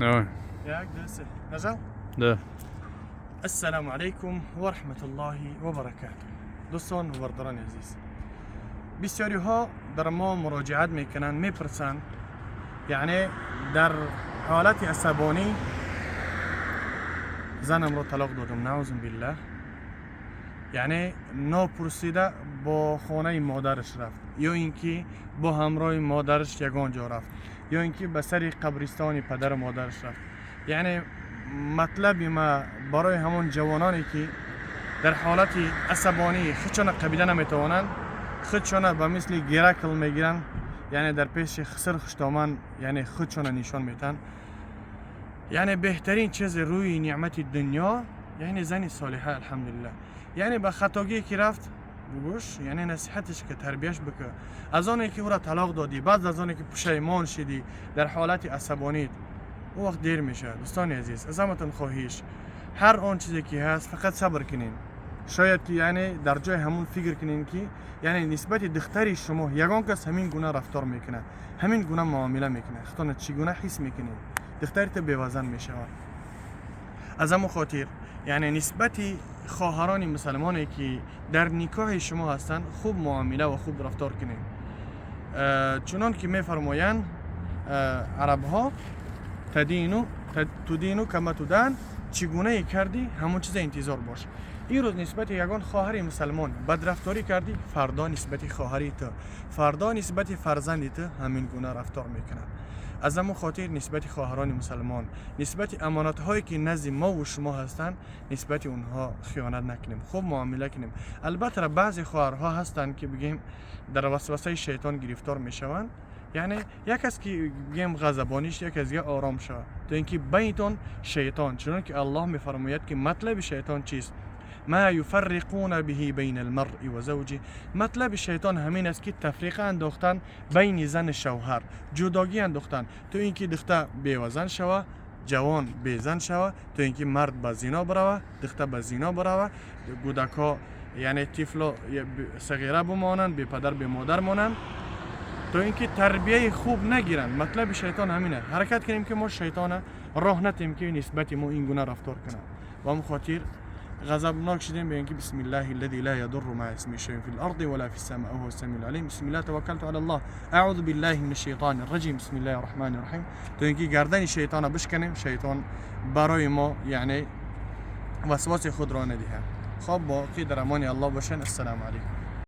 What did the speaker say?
نعم. ياك درسه نزل. ده. السلام عليكم و رحمت الله و برکاته. دوستان و برادران عزیز، بسیاری ها در ما مراجعت میکنن، میپرسن یعنی در حالت عصبانی زنم رو طلاق دادم، نعوذ بالله، یعنی ناپرسیده با خانه مادرش رفت، یا اینکه با همراه مادرش یگان جا رفت، یا اینکه به سر قبرستان پدر مادرش رفت. یعنی مطلب ما برای همون جوانانی که در حالت عصبانی خودشان قبیله نمیتوانند، خودشان به مثل گیرکل میگیرن، یعنی در پیش خسر خشتامن یعنی خودشان نشان میتن. یعنی بهترین چیز روی نعمت دنیا یعنی زن صالحه، الحمدلله. یعنی به خطاگی که رفت بگوش، یعنی نصیحتش که تربیش بکن. از آنی که او را طلاق دادی، بعد از آنی که پشیمان شدی در حالت عصبانیت، او وقت دیر میشه. دوستان عزیز، ازمتون خواهیش هر آن چیزی که هست فقط صبر کنین. شاید که یعنی در جای همون فکر کنین که یعنی نسبت دختری شما یگان کس همین گونه رفتار میکنه، همین گونه معامله میکنه، خودتون چگونه حس میکنین؟ دخترت بی‌وزن میشه. از همون خاطر یعنی نسبت خواهران مسلمانی که در نکاح شما هستند خوب معامله و خوب رفتار کنین. چنان که میفرمایند عرب ها تدینو کما تدان، چگونه کردی همون چیز انتظار باش. این روز نسبت یگان خواهر مسلمان بدرفتاری کردی، فردا نسبت خواهری تو، فردا نسبت فرزندی تو همین گونه رفتار میکنن. از همون خاطر نسبت خواهران مسلمان، نسبت امانت هایی که نزد ما و شما هستند، نسبت اونها خیانت نکنیم، خوب معامله کنیم. البته بعضی خواهرها هستند که بگیم در وسوسه شیطان گرفتار میشوند. یعنی یک از که بگیم غضبانیش، یک از آرام شود، تا اینکه بینتون شیطان، چون که الله میفرماید که مطلب شیطان چیست؟ ما یفرقون به بین المرء و زوجه. مطلب شیطان همین است که تفریق انداختن بین زن شوهر، جداگی انداختن، تو اینکه دختر بیوزن شوه، جوان بیزن شوه، تو اینکه مرد به زنا بروه، دختر به زنا بروه، کودکا یعنی طفل صغیره بمانند، بی پدر بی مادر مانند، تو اینکه تربیه خوب نگیرن. مطلب شیطان همینه، حرکت کنیم که ما شیطان راه ندیم که نسبت ما این گونه رفتار کنه. و هم خاطر غضبناک شدیم به اینکه بسم الله الذي لا يضر مع اسمه شيء في الارض ولا في السماء وهو السميع العليم. بسم الله توكلت على الله اعوذ بالله من الشیطان الرجیم. بسم الله الرحمن الرحیم. تو اینکه گردن شیطان بشکنیم، شیطان برای ما یعنی وسواس خود را ندهه. خب باقی در امان الله باشین. السلام علیکم.